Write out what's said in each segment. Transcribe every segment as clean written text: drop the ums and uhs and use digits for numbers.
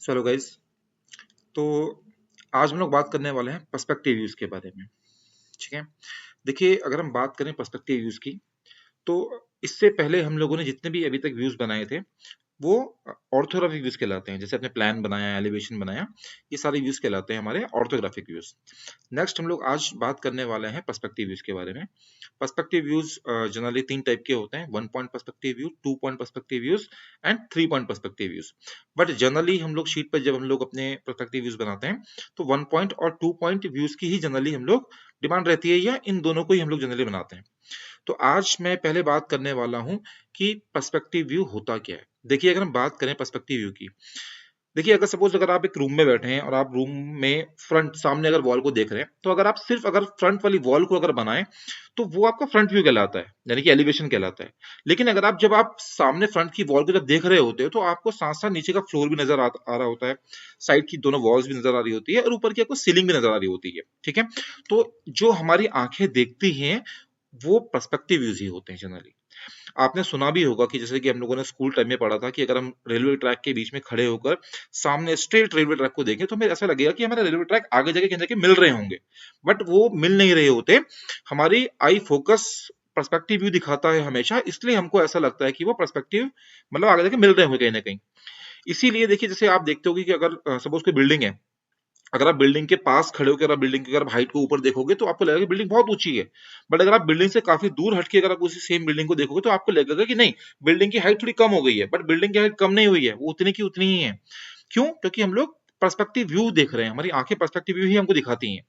चलो गाइज, तो आज हम लोग बात करने वाले हैं पर्सपेक्टिव व्यूज के बारे में। ठीक है। देखिए, अगर हम बात करें पर्सपेक्टिव व्यूज की, तो इससे पहले हम लोगों ने जितने भी अभी तक व्यूज बनाए थे वो ऑर्थोग्राफिक व्यूज कहलाते हैं। जैसे अपने प्लान बनाया, एलिवेशन बनाया, ये सारे व्यूज कहलाते हैं हमारे ऑर्थोग्राफिक व्यूज। नेक्स्ट हम लोग आज बात करने वाले हैं पर्सपेक्टिव व्यूज के बारे में। पर्सपेक्टिव व्यूज जनरली 3 टाइप के होते हैं: 1 point perspective view, 2 point perspective views and 3 point perspective views. But generally हम लोग शीट पर जब हम लोग अपने पर्सपेक्टिव व्यूज बनाते हैं तो 1 पॉइंट और 2 पॉइंट व्यूज की ही जनरली हम लोग डिमांड रहती है, या इन दोनों को ही हम लोग जनरली बनाते हैं। तो आज मैं पहले बात करने वाला हूं कि पर्सपेक्टिव व्यू होता क्या है। देखिए, अगर हम बात करें पर्सपेक्टिव व्यू की, देखिए अगर सपोज अगर आप एक रूम में बैठे हैं और आप रूम में फ्रंट सामने अगर वॉल को देख रहे हैं, तो अगर आप सिर्फ अगर फ्रंट वाली वॉल को अगर बनाएं तो वो आपका फ्रंट व्यू कहलाता है, यानी कि एलिवेशन कहलाता है। लेकिन अगर आप जब आप सामने फ्रंट की वॉल को जब देख रहे होते हो तो आपको साथ साथ नीचे का फ्लोर भी नजर आ रहा होता है, साइड की दोनों वॉल्स भी नजर आ रही होती है और ऊपर की आपको सीलिंग भी नजर आ रही होती है। ठीक है। तो जो हमारी आंखें देखती हैं वो पर्सपेक्टिव व्यूज ही होते हैं जनरली। आपने सुना भी होगा कि जैसे कि हम लोगों ने स्कूल टाइम में पढ़ा था कि अगर हम रेलवे ट्रैक के बीच में खड़े होकर सामने स्ट्रेट रेलवे ट्रैक को देखें तो हमें ऐसा लगेगा कि हमारे रेलवे ट्रैक आगे जाके कहीं ना कहीं मिल रहे होंगे, बट वो मिल नहीं रहे होते। हमारी आई फोकस पर्सपेक्टिव व्यू दिखाता है हमेशा, इसलिए हमको ऐसा लगता है कि वो पर्सपेक्टिव मतलब आगे जाके मिल रहे होंगे कहीं ना कहीं। इसीलिए देखिए, जैसे आप देखते होगे कि अगर सपोज कोई बिल्डिंग है, अगर आप बिल्डिंग के पास खड़े होकर आप बिल्डिंग की अगर हाइट को ऊपर देखोगे तो आपको लगेगा कि बिल्डिंग बहुत ऊंची है। बट अगर आप बिल्डिंग से काफी दूर हटके अगर आप उसी सेम बिल्डिंग को देखोगे तो आपको लगेगा कि नहीं, बिल्डिंग की हाइट थोड़ी कम हो गई है, बट बिल्डिंग की हाइट कम नहीं हुई है, वो उतनी की उतनी ही है। क्यों? क्योंकि हम लोग पर्सपेक्टिव व्यू देख रहे हैं, हमारी आंखें पर्सपेक्टिव व्यू ही हमको दिखाती हैं।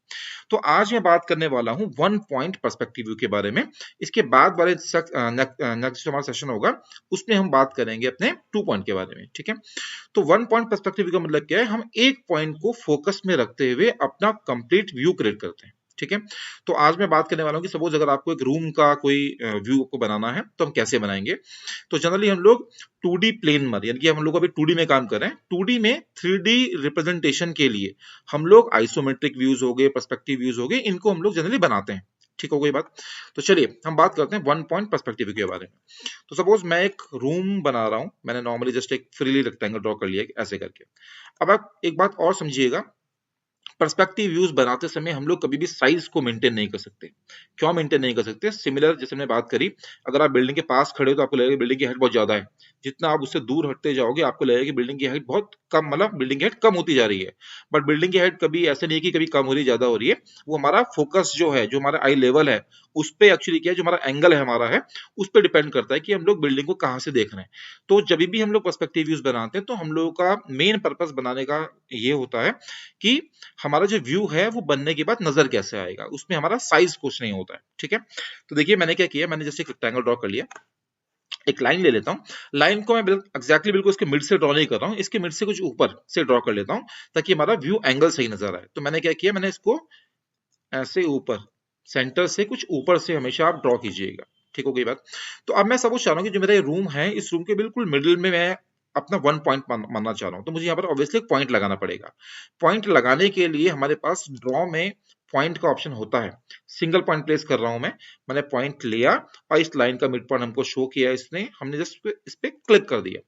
तो आज मैं बात करने वाला हूं 1 पॉइंट पर्सपेक्टिव व्यू के बारे में। इसके बाद वाले नेक्स्ट जो हमारा सेशन होगा उसमें हम बात करेंगे अपने 2 पॉइंट के बारे में। ठीक है। तो 1 पॉइंट पर्सपेक्टिव का मतलब क्या है? हम एक पॉइंट को फोकस में रखते हुए अपना कंप्लीट व्यू क्रिएट करते हैं। ठीक है। तो आज मैं बात करने वाला हूं कि सपोज अगर आपको एक रूम का कोई व्यू को बनाना है तो हम कैसे बनाएंगे। तो जनरली हम लोग 2D प्लेन में, यानी कि हम लोग अभी 2D में काम कर रहे हैं, 2D में 3D रिप्रेजेंटेशन के लिए हम लोग आइसोमेट्रिक व्यूज हो गए, पर्सपेक्टिव व्यूज हो गए, इनको हम लोग जनरली बनाते हैं। ठीक हो गई बात। तो चलिए हम बात करते हैं 1 पॉइंट पर्सपेक्टिव के बारे में। तो सपोज मैं एक रूम बना रहा हूं, मैंने नॉर्मली जस्ट एक फ्रीली रेक्टेंगल ड्रॉ कर लिया ऐसे करके। अब आप एक बात और समझिएगा, पर्सपेक्टिव व्यूज बनाते समय हम लोग कभी भी साइज को मेंटेन नहीं कर सकते। क्यों मेंटेन नहीं कर सकते? सिमिलर जैसे मैंने बात करी, अगर आप बिल्डिंग के पास खड़े हो तो आपको लगेगा बिल्डिंग की हाइट बहुत ज्यादा है। जितना आप उससे दूर हटते जाओगे आपको लगेगा कि बिल्डिंग की हाइट बहुत कम, मतलब बिल्डिंग की हाइट कम होती जा रही है। बट बिल्डिंग की हाइट कभी ऐसे नहीं है कि कभी कम हो रही ज्यादा हो रही है। वो हमारा फोकस जो है, जो हमारा आई लेवल है, उस पे एक्चुअली क्या है, जो हमारा एंगल है हमारा है, उस पर डिपेंड करता है कि हम लोग बिल्डिंग को कहाँ से देख रहे हैं। तो जब भी हम लोग पर्सपेक्टिव व्यूज बनाते हैं तो हम लोगों का मेन पर्पस बनाने का ये होता है कि हमारा जो व्यू है वो बनने के बाद नजर कैसे आएगा, उसमें हमारा साइज कुछ नहीं होता है। ठीक है। तो देखिए मैंने क्या किया, मैंने जैसे एक रेक्टेंगल ड्रॉ कर लिया, एक लाइन ले लेता हूँ। लाइन को मैं बिल्कुल इसके मिड से ड्रॉ नहीं कर रहा हूँ, इसके मिड से कुछ ऊपर से ड्रॉ कर लेता हूँ ताकि हमारा व्यू एंगल सही नजर आए। तो मैंने क्या किया, मैंने इसको ऐसे ऊपर, सेंटर से कुछ ऊपर से हमेशा आप ड्रॉ कीजिएगा। ठीक हो गई बात। तो अब मैं सपोज चाह रहा हूँ कि जो मेरा रूम है, इस रूम के बिल्कुल मिडिल में मैं अपना 1 पॉइंट मानना चाह रहा हूँ, तो मुझे यहाँ पर ऑब्वियसली एक पॉइंट लगाना पड़ेगा। पॉइंट लगाने के लिए हमारे पास ड्रॉ में पॉइंट का ऑप्शन होता है। सिंगल पॉइंट प्लेस कर रहा हूं मैं, मैंने पॉइंट लिया और इस लाइन का मिड पॉइंट हमको शो किया इसने, हमने जस्ट इस पे क्लिक कर दिया।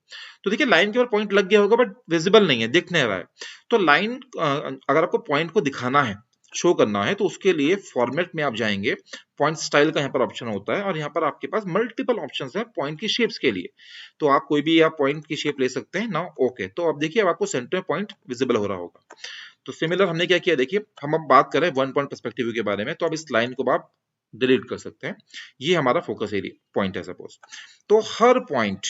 तो देखिए लाइन के ऊपर पॉइंट लग गया होगा बट विजिबल नहीं है, दिख नहीं रहा है। तो लाइन, अगर आपको पॉइंट को दिखाना है, शो करना है, तो उसके लिए फॉर्मेट में आप जाएंगे, पॉइंट स्टाइल का यहाँ पर ऑप्शन होता है और यहाँ पर आपके पास मल्टीपल ऑप्शंस है पॉइंट की शेप्स के लिए। तो आप कोई भी आप पॉइंट की शेप ले सकते हैं ना। ओके, तो अब देखिए अब आपको सेंटर में पॉइंट विजिबल हो रहा होगा। तो सिमिलर हमने क्या किया, देखिए हम अब बात कर रहे हैं 1 पॉइंट पर्सपेक्टिव के बारे में, तो अब इस लाइन को आप डिलीट कर सकते हैं। ये हमारा फोकस एरिया पॉइंट है सपोज। तो हर पॉइंट,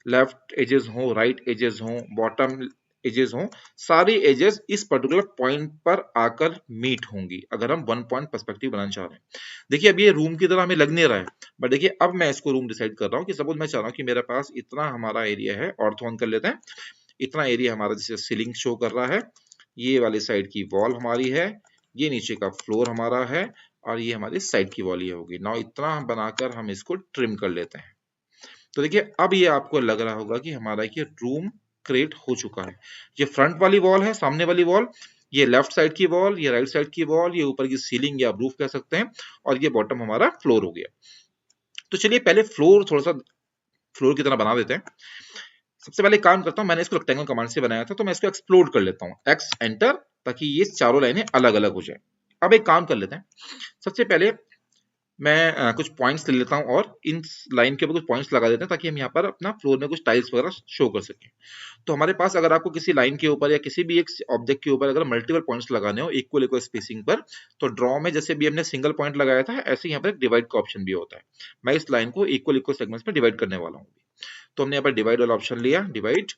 लेफ्ट एजेस हो, राइट एजेस हो, बॉटम एजेस हो, सारी एजेस इस पर्टिकुलर पॉइंट पर आकर मीट होंगी अगर हम 1 पॉइंट पर्सपेक्टिव बनाना चाह रहे हैं। देखिए अब ये रूम की तरह हमें लग नहीं रहा है, बट देखिए अब मैं इसको रूम डिसाइड कर रहा हूँ कि सपोज मैं चाह रहा हूँ कि मेरे पास इतना हमारा एरिया है, ऑर्थो ऑन कर लेते हैं। इतना एरिया हमारा जैसे सीलिंग शो कर रहा है, ये वाली साइड की वॉल हमारी है, ये नीचे का फ्लोर हमारा है और ये हमारी साइड की वॉल ये होगी। नाउ इतना हम बनाकर हम इसको ट्रिम कर लेते हैं। तो देखिए अब ये आपको लग रहा होगा कि हमारा ये रूम क्रिएट हो चुका है। ये फ्रंट वाली वॉल है, सामने वाली वॉल, ये लेफ्ट साइड की वॉल, ये राइट साइड की वॉल, ये ऊपर की सीलिंग या रूफ कह सकते हैं, और ये बॉटम हमारा फ्लोर हो गया। तो चलिए पहले फ्लोर थोड़ा सा फ्लोर की तरह बना देते हैं। सबसे पहले काम करता हूं, मैंने इसको रेक्टेंगल कमांड से बनाया था, तो मैं इसको एक्सप्लोड कर लेता हूं, एक्स एंटर, ताकि ये चारों लाइनें अलग अलग हो जाए। अब एक काम कर लेते हैं, सबसे पहले मैं कुछ पॉइंट्स ले लेता हूं और इन लाइन के ऊपर कुछ पॉइंट्स लगा देते हैं, ताकि हम यहाँ पर अपना फ्लोर में कुछ टाइल्स वगैरह शो कर सकें। तो हमारे पास अगर आपको किसी लाइन के ऊपर या किसी भी एक ऑब्जेक्ट के ऊपर अगर मल्टीपल पॉइंट्स लगाने हो इक्वल इक्वल स्पेसिंग पर, तो ड्रॉ में जैसे भी हमने सिंगल पॉइंट लगाया था, ऐसे यहाँ पर एक डिवाइड का ऑप्शन भी होता है। मैं इस लाइन को इक्वल इक्वल सेगमेंट्स में डिवाइड करने वाला हूँ। तो हमने यहाँ पर डिवाइड वाला ऑप्शन लिया, डिवाइड।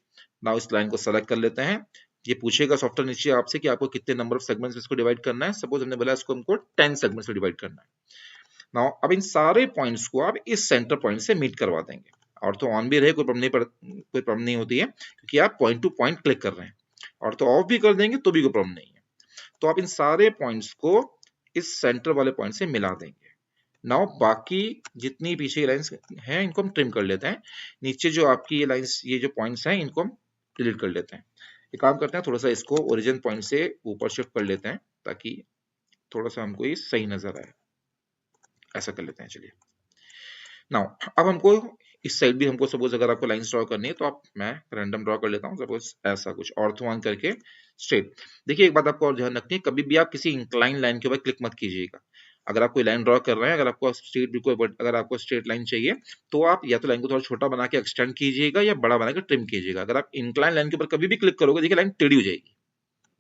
नाउ इस लाइन को सेलेक्ट कर लेते हैं। ये पूछेगा सॉफ्टवेयर नीचे आपसे कि आपको कितने नंबर ऑफ सेगमेंट्स में इसको डिवाइड करना है। सपोज हमने बोला इसको हमको 10 सेगमेंट्स में डिवाइड करना है। नाउ अब इन सारे पॉइंट्स को आप इस सेंटर पॉइंट से मीट करवा देंगे, और तो ऑन भी रहे कोई प्रॉब्लम नहीं होती है, क्योंकि आप पॉइंट टू पॉइंट क्लिक कर रहे हैं, और तो ऑफ भी कर देंगे तो भी कोई प्रॉब्लम नहीं है। तो आप इन सारे पॉइंट्स को इस सेंटर वाले पॉइंट से मिला देंगे। नाउ बाकी जितनी पीछे की लाइंस हैं इनको हम ट्रिम कर लेते हैं। नीचे जो आपकी ये लाइंस, ये जो पॉइंट्स हैं, इनको हम डिलीट कर लेते हैं। एक काम करते हैं, थोड़ा सा इसको ओरिजिन पॉइंट से ऊपर शिफ्ट कर लेते हैं, ताकि थोड़ा सा हमको ये सही नजर आए। ऐसा कर लेते हैं, चलिए। नाउ अब हमको इस साइड भी हमको सपोज अगर आपको लाइंस ड्रॉ करनी है, तो आप मैं रैंडम ड्रॉ कर लेता हूँ, सपोज ऐसा कुछ ऑर्थो वन करके स्ट्रेट। देखिए एक बात आपको और ध्यान रखनी है, कभी भी आप किसी इंक्लाइन लाइन के ऊपर क्लिक मत कीजिएगा। अगर आप कोई लाइन ड्रॉ कर रहे हैं, अगर आपको स्ट्रेट बिल्कुल, अगर आपको स्ट्रेट लाइन चाहिए, तो आप या तो लाइन को थोड़ा छोटा बना के एक्सटेंड कीजिएगा या बड़ा बना के ट्रिम कीजिएगा। अगर आप इंक्लाइन लाइन के ऊपर कभी भी क्लिक करोगे, देखिए लाइन टेढ़ी हो जाएगी।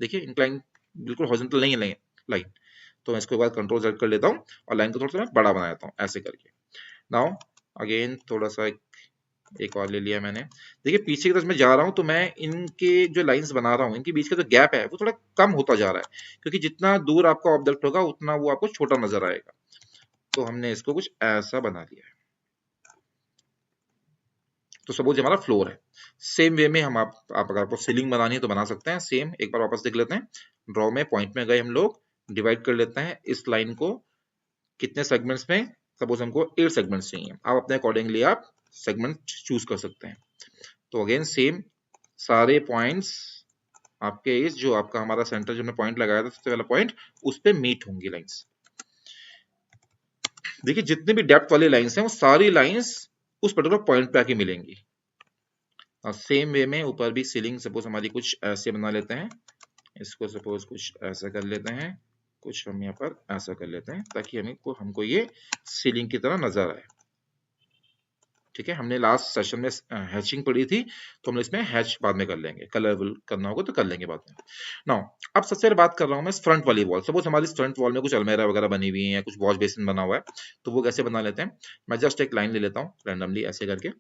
देखिए इंक्लाइन बिल्कुल हॉरिजॉन्टल नहीं है लाइन। तो मैं इसको एक बार कंट्रोल Z कर लेता हूँ और लाइन को थोड़ा सा मैं बड़ा बना देता हूँ, ऐसे करके। नाउ अगेन थोड़ा सा एक और ले लिया मैंने। देखिए पीछे की तरफ मैं जा रहा हूं, तो मैं इनके जो लाइंस बना रहा हूं, इनके बीच का जो गैप है वो थोड़ा कम होता जा रहा है, क्योंकि जितना दूर आपका ऑब्जेक्ट होगा उतना वो आपको छोटा नजर आएगा। तो हमने इसको कुछ ऐसा बना लिया है। तो सपोज हमारा फ्लोर है। सेम वे में हम आप अगर आपको सीलिंग बनानी है तो बना सकते हैं। सेम एक बार वापस देख लेते हैं। ड्रॉ में पॉइंट में गए हम लोग, डिवाइड कर लेते हैं इस लाइन को कितने सेगमेंट्स में। सपोज हमको 8 सेगमेंट्स चाहिए, आप अपने अकॉर्डिंगली आप सेगमेंट चूज कर सकते हैं। तो अगेन सेम सारे पॉइंट्स आपके इस जो आपका हमारा सेंटर जो हमने पॉइंट लगाया था सबसे पहला पॉइंट, उस पे मीट होंगी लाइंस। देखिए जितने भी डेप्थ वाली लाइंस हैं वो सारी लाइंस उस पर्टिकुलर पॉइंट पे आके मिलेंगी। और सेम वे में ऊपर भी सीलिंग सपोज हमारी कुछ ऐसे बना लेते हैं, इसको सपोज कुछ ऐसा कर लेते हैं, कुछ हम यहाँ पर ऐसा कर लेते हैं, ताकि हमको ये सीलिंग की तरह नजर आए। ठीक है, हमने लास्ट सेशन में हैचिंग पढ़ी थी, तो हम इसमें हैच बाद में कर लेंगे, कलरफुल करना होगा तो कर लेंगे बाद में। नाउ अब सबसे पहले बात कर रहा हूँ मैं फ्रंट वाली वॉल। सपोज हमारी फ्रंट वॉल में कुछ अलमेरा वगैरह बनी हुई है या कुछ वॉश बेसिन बना हुआ है, तो वो कैसे बना लेते हैं। मैं जस्ट एक लाइन ले लेता हूँ रैंडमली ऐसे करके,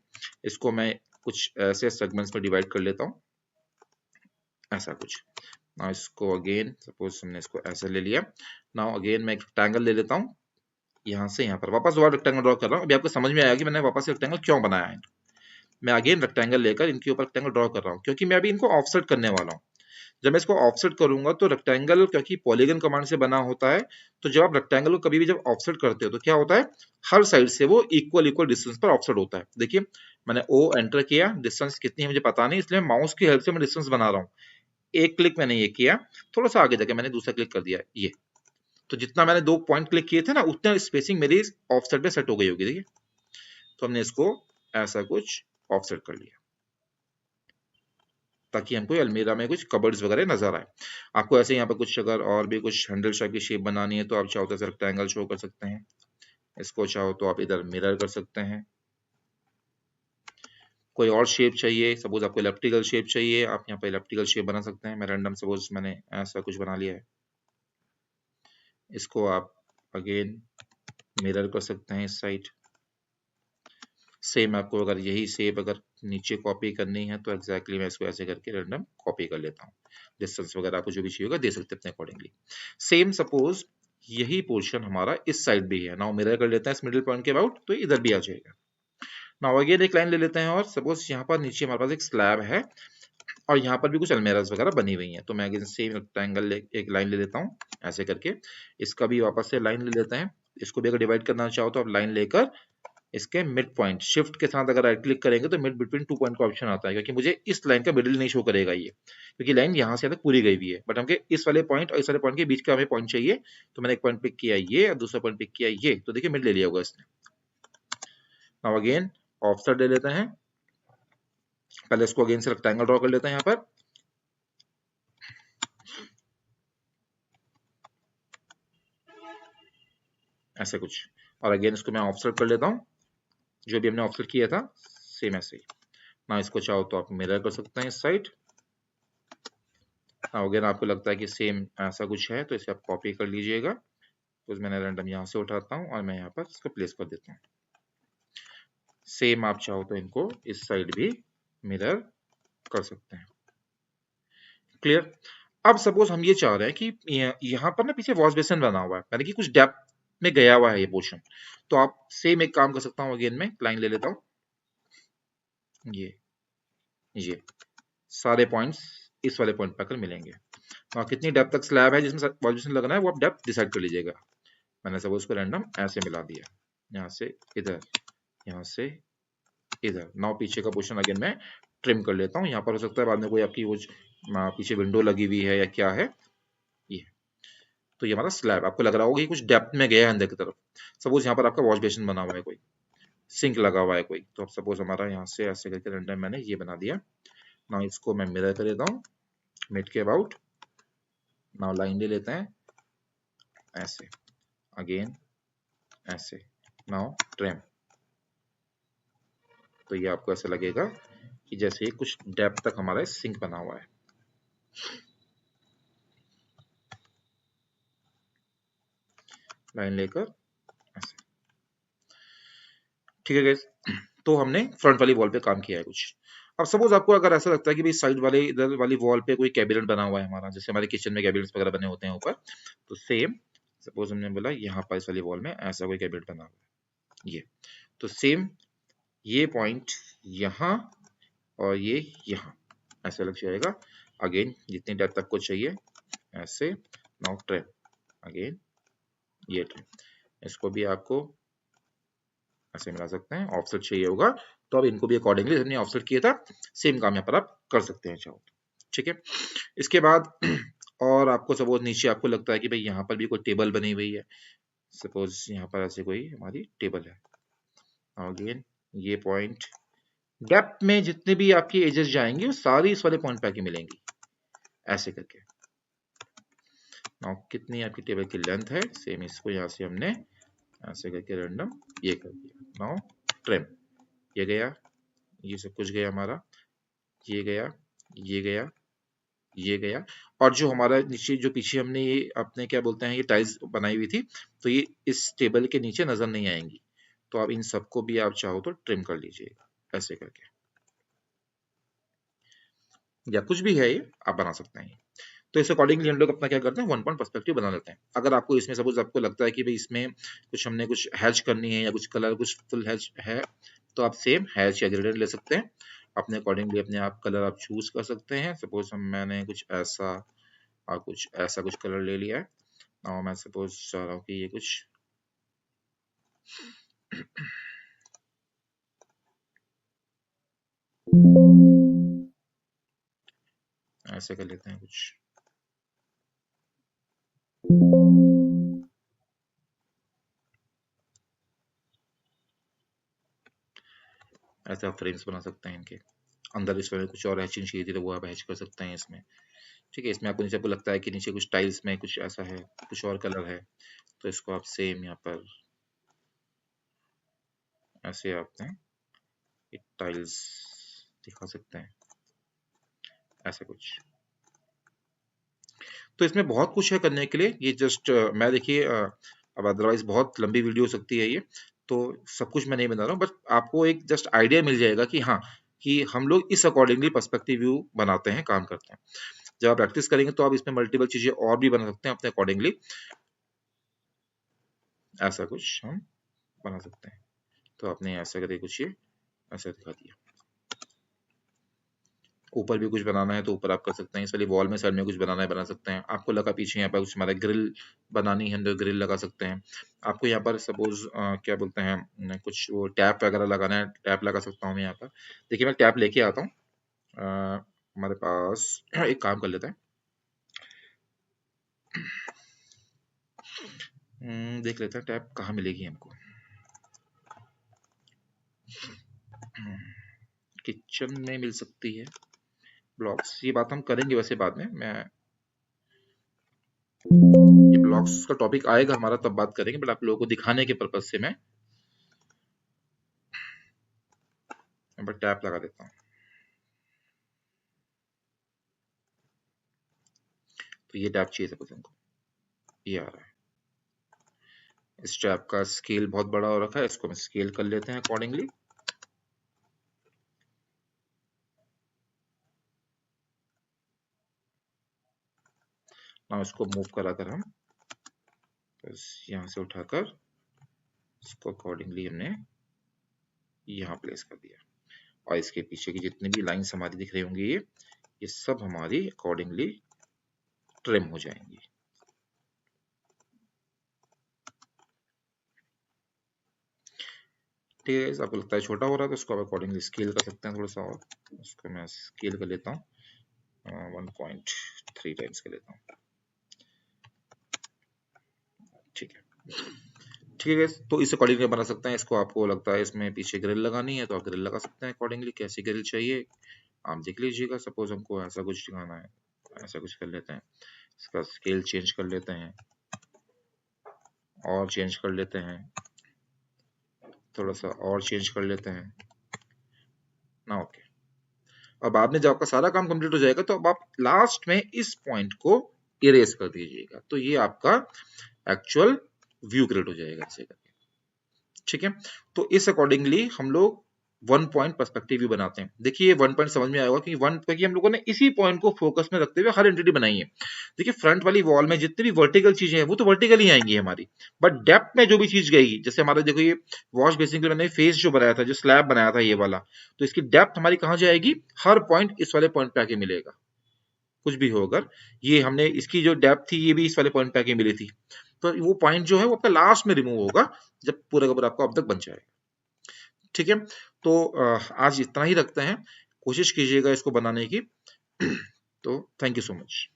इसको मैं कुछ ऐसे सेगमेंट्स में डिवाइड कर लेता हूँ, ऐसा कुछ। नाउ इसको अगेन सपोज हमने इसको ऐसे ले लिया। नाउ अगेन मैं एक रेक्टेंगल ले लेता हूँ, यहाँ से यहाँ पर वापस दोबारा रेक्टेंगल ड्रॉ कर रहा हूँ। अभी आपको समझ में आएगा कि मैंने वापस रेक्टेंगल क्यों बनाया है। मैं अगेन रेक्टेंगल लेकर इनके ऊपर रेक्टेंगल ड्रॉ कर रहा हूँ, क्योंकि मैं अभी इनको ऑफसेट करने वाला हूँ। जब मैं इसको ऑफसेट करूंगा तो रेक्टेंगल क्योंकि पॉलीगन कमांड से बना होता है, तो जब आप रेक्टेंगल को कभी भी जब ऑफसेट करते हो तो क्या होता है, हर साइड से वो इक्वल इक्वल डिस्टेंस पर ऑफसेट होता है। देखिए मैंने O एंटर किया, डिस्टेंस कितनी है मुझे पता नहीं, इसलिए माउस की हेल्प से मैं डिस्टेंस बना रहा हूँ। एक क्लिक मैंने ये किया, थोड़ा सा आगे जाके मैंने दूसरा क्लिक कर दिया ये, तो जितना मैंने 2 पॉइंट क्लिक किए थे ना, उतना स्पेसिंग मेरी ऑफसेट पे सेट हो गई होगी। देखिए तो हमने इसको ऐसा कुछ ऑफसेट कर लिया, ताकि हमको अलमीरा में कुछ कबर्ड्स वगैरह नजर आए। आपको ऐसे यहाँ पर कुछ अगर और भी कुछ हैंडल शेप की शेप बनानी है, तो आप चाहो तो ऐसे रेक्टेंगल शो कर सकते हैं, इसको चाहो तो आप इधर मिरर कर सकते हैं। कोई और शेप चाहिए, सपोज आपको इलेप्टिकल शेप चाहिए, आप यहाँ पर इलेप्टिकल शेप बना सकते हैं। मैं रैंडम सपोज मैंने ऐसा कुछ बना लिया है, इसको आप अगेन मिरर कर सकते हैं इस साइड। सेम आपको अगर यही शेप अगर नीचे कॉपी करनी है, तो एग्जैक्टली मैं इसको ऐसे करके रैंडम कॉपी कर लेता हूँ। डिस्टेंस वगैरह आपको जो भी चाहिए होगा दे सकते हैं अपने अकॉर्डिंगली। सेम सपोज यही पोर्शन हमारा इस साइड भी है, नाउ मिरर कर लेते हैं इस मिडिल पॉइंट के अबाउट, तो इधर भी आ जाएगा। नाउ अगेन एक लाइन ले लेते हैं, और सपोज यहाँ पर नीचे हमारे पास एक स्लैब है और यहाँ पर भी कुछ अलमेराज वगैरह बनी हुई हैं, तो मैं अगेन सेम रेक्टेंगल एक लाइन ले लेता हूँ ऐसे करके। इसका भी वापस से लाइन ले लेते हैं, इसको भी अगर डिवाइड करना चाहो तो आप लाइन लेकर इसके मिड पॉइंट शिफ्ट के साथ अगर राइट क्लिक करेंगे तो मिड बिटवीन 2 पॉइंट का ऑप्शन आता है, क्योंकि मुझे इस लाइन का मिडिल नहीं शो करेगा ये, क्योंकि लाइन यहाँ से तक पूरी गई हुई है, बट हमके इस वाले पॉइंट और इस वाले पॉइंट के बीच का हमें पॉइंट चाहिए। तो मैंने एक पॉइंट पिक किया ये और दूसरा पॉइंट पिक किया ये, तो देखिए मिड ले लिया होगा इसने। नाउ अगेन ऑफसेट ले लेते हैं, पहले इसको अगेन से रेक्टेंगल ड्रॉ कर लेते हैं यहाँ पर, ऐसे कुछ, और अगेन इसको मैं ऑफसेट कर लेता हूँ, जो भी हमने ऑफसेट किया था सेम ऐसे ही ना। इसको चाहो तो आप मिरर कर सकते हैं इस साइड। अगेन आपको लगता है कि सेम ऐसा कुछ है तो इसे आप कॉपी कर लीजिएगा। तो मैंने रैंडम यहाँ से उठाता हूँ और मैं यहाँ पर इसको प्लेस कर देता हूँ। सेम आप चाहो तो इनको इस साइड भी मिरर कर सकते हैं। क्लियर। अब सपोज हम ये चाह रहे हैं कि यहाँ पर ना पीछे वॉश बेसिन बना हुआ है, यानी कि कुछ डेप्थ में गया हुआ है ये पोर्शन, तो आप सेम एक काम कर सकता हूँ, अगेन में लाइन ले लेता हूँ, ये सारे पॉइंट्स इस वाले पॉइंट पर आकर मिलेंगे। और कितनी डेप्थ तक स्लैब है जिसमें वॉश बेसिन लगना है वो आप डेप्थ डिसाइड कर लीजिएगा। मैंने सपोज को रैंडम ऐसे मिला दिया, यहाँ से इधर, यहाँ से इधर। नाउ पीछे का पोर्शन अगेन मैं ट्रिम कर लेता हूँ। यहाँ पर हो सकता है बाद में कोई आपकी वो पीछे विंडो लगी हुई है या क्या है ये, तो ये हमारा स्लैब आपको लग रहा होगा कि कुछ डेप्थ में गया है अंदर की तरफ। सपोज यहाँ पर आपका वॉश बेसिन बना हुआ है, कोई सिंक लगा हुआ है कोई, तो अब सपोज हमारा यहाँ से ऐसे करके रैंडम मैंने ये बना दिया। नाउ इसको मैं मिरर कर देता हूँ, मिड के अबाउट। नाउ लाइन ले लेते हैं ऐसे, अगेन ऐसे, नाउ ट्रिम। तो ये आपको ऐसा लगेगा कि जैसे कुछ डेप्थ तक हमारा सिंक बना हुआ है। लाइन लेकर ऐसे, ठीक है गाइस। तो हमने फ्रंट वाली वॉल पे काम किया है कुछ। अब सपोज आपको अगर ऐसा लगता है कि भाई साइड वाले इधर वाली वॉल पे कोई कैबिनेट बना हुआ है हमारा, जैसे हमारे किचन में कैबिनेट्स वगैरह बने होते हैं ऊपर, तो सेम सपोज हमने बोला यहाँ पर इस वाली वॉल में ऐसा कोई कैबिनेट बना हुआ है ये, तो सेम ये पॉइंट यहाँ और ये यहाँ ऐसा लग जाएगा। अगेन जितनी डेप्थ तक को चाहिए ऐसे, नाउ ट्रिम, अगेन ये ट्रिम। इसको भी आपको ऐसे मिला सकते हैं। ऑफसेट चाहिए होगा तो अब इनको भी अकॉर्डिंगली हमने ऑफसेट किया था, सेम काम यहाँ पर आप कर सकते हैं चाहो, ठीक है। इसके बाद और आपको सपोज नीचे आपको लगता है कि भाई यहाँ पर भी कोई टेबल बनी हुई है, सपोज यहाँ पर ऐसे कोई हमारी टेबल है। अगेन ये पॉइंट डेप्थ में जितने भी आपकी एजेस जाएंगे वो सारी इस वाले पॉइंट पे आके मिलेंगी ऐसे करके। नाउ कितनी आपकी टेबल की लेंथ है, सेम इसको यहाँ से हमने ऐसे करके रैंडम ये कर दिया। नाउ ट्रिम, ये गया, ये सब कुछ गया हमारा, ये गया, ये गया, ये गया। और जो हमारा नीचे जो पीछे हमने ये अपने क्या बोलते हैं ये टाइल्स बनाई हुई थी, तो ये इस टेबल के नीचे नजर नहीं आएंगी। तो आप इन सबको भी आप चाहो तो ट्रिम कर लीजिएगा ऐसे करके, या कुछ भी है ये आप बना सकते हैं। तो इस अकॉर्डिंगली हम लोग अपना क्या करते हैं, वन पॉइंट पर्सपेक्टिव बना लेते हैं। अगर आपको इसमें सपोज आपको लगता है कि भाई इसमें कुछ हमने कुछ हैच करनी है या कुछ कलर कुछ फुल हैच है, तो आप सेम हैच या ग्रेडियंट ले सकते हैं अपने अकॉर्डिंगली, अपने आप कलर आप चूज कर सकते हैं। सपोज मैंने कुछ ऐसा और कुछ ऐसा कुछ कलर ले लिया है, और मैं सपोज चाह रहा हूँ कि ये कुछ ऐसे कर लेते हैं कुछ ऐसा फ्रेम्स बना सकते हैं इनके अंदर। इसमें कुछ और हैचिंग चाहिए थी तो वो आप हैच कर सकते हैं इसमें, ठीक है। इसमें आपको नीचे आपको लगता है कि नीचे कुछ टाइल्स में कुछ ऐसा है, कुछ और कलर है, तो इसको आप सेम यहाँ पर ऐसे आप टाइल्स दिखा सकते हैं ऐसा कुछ। तो इसमें बहुत कुछ है करने के लिए, ये जस्ट मैं देखिए अब अदरवाइज बहुत लंबी वीडियो हो सकती है ये, तो सब कुछ मैं नहीं बना रहा हूँ, बट आपको एक जस्ट आइडिया मिल जाएगा कि हाँ, कि हम लोग इस अकॉर्डिंगली पर्सपेक्टिव व्यू बनाते हैं, काम करते हैं। जब आप प्रैक्टिस करेंगे तो आप इसमें मल्टीपल चीजें और भी बना सकते हैं अपने अकॉर्डिंगली, ऐसा कुछ हम बना सकते हैं। तो आपने ऐसा करके कुछ ये ऐसा दिखा दिया। ऊपर भी कुछ बनाना है तो ऊपर आप कर सकते हैं, इस वाली वॉल में साइड में कुछ बनाना है बना सकते हैं। आपको लगा पीछे यहाँ पर कुछ हमारा ग्रिल बनानी है तो ग्रिल लगा सकते हैं। आपको यहाँ पर सपोज क्या बोलते हैं कुछ वो टैप वगैरह लगाना है, टैप लगा सकता हूँ मैं यहाँ पर। देखिए मैं टैप लेके आता हूँ, हमारे पास एक काम कर लेते हैं, देख लेते हैं टैप कहाँ मिलेगी हमको। किचन में मिल सकती है ब्लॉक्स, ये बात हम करेंगे वैसे बाद में। मैं ये ब्लॉक्स का टॉपिक आएगा हमारा तब बात करेंगे, बट आप लोगों को दिखाने के पर्पज से मैं टैप लगा देता हूँ। तो ये टैप चाहिए सपोज हमको, ये आ रहा है। इस टैप का स्केल बहुत बड़ा हो रखा है, इसको हम स्केल कर लेते हैं अकॉर्डिंगली। ना इसको मूव कराकर हम बस यहाँ से उठाकर इसको अकॉर्डिंगली हमने यहाँ प्लेस कर दिया, और इसके पीछे की जितनी भी लाइंस हमारी दिख रही होंगी ये सब हमारी अकॉर्डिंगली ट्रिम हो जाएंगी। ठीक है, आपको लगता है छोटा हो रहा है तो इसको आप अकॉर्डिंगली स्केल कर सकते हैं थोड़ा सा, और इसको मैं स्केल कर लेता हूँ 1.3 टाइम्स कर लेता हूँ। ठीक है, ठीक है, तो इस अकॉर्डिंगली बना सकते हैं इसको। आपको लगता है इसमें पीछे ग्रिल लगानी है तो आप ग्रिल लगा सकते हैं अकॉर्डिंगली। कैसी ग्रिल चाहिए आप देख लीजिएगा। सपोज हमको ऐसा कुछ दिखाना है, ऐसा कुछ कर लेते हैं, इसका स्केल चेंज कर लेते हैं और चेंज कर लेते हैं, थोड़ा सा और चेंज कर लेते हैं ना। ओके, अब बाद में जब आपका सारा काम कंप्लीट हो जाएगा तो अब आप लास्ट में इस पॉइंट को इरेज कर दीजिएगा, तो ये आपका एक्चुअल व्यू क्रिएट हो जाएगा ऐसे करके। ठीक है, तो इस अकॉर्डिंगली हम लोग 1 पॉइंट पर्सपेक्टिव व्यू बनाते हैं। देखिए 1 पॉइंट समझ में आएगा कि 1 क्योंकि हम लोगों ने इसी पॉइंट को फोकस में रखते हुए हर एंटिटी बनाई है। देखिए फ्रंट वाली वॉल में जितनी भी वर्टिकल चीजें हैं वो तो वर्टिकल ही आएंगी हमारी, बट डेप्थ में जो भी चीज गई, जैसे हमारा देखो ये वॉश बेसिन के मैंने फेस जो बनाया था, जो स्लैब बनाया था ये वाला, तो इसकी डेप्थ हमारी कहाँ जाएगी, हर पॉइंट इस वाले पॉइंट पे आके मिलेगा। कुछ भी हो अगर ये हमने इसकी जो डेप्थ थी ये भी इस वाले पॉइंट पे आके मिली थी, तो वो पॉइंट जो है वो आपका लास्ट में रिमूव होगा जब पूरा का पूरा आपका अब तक बन जाएगा। ठीक है, तो आज इतना ही रखते हैं, कोशिश कीजिएगा इसको बनाने की। तो थैंक यू सो मच।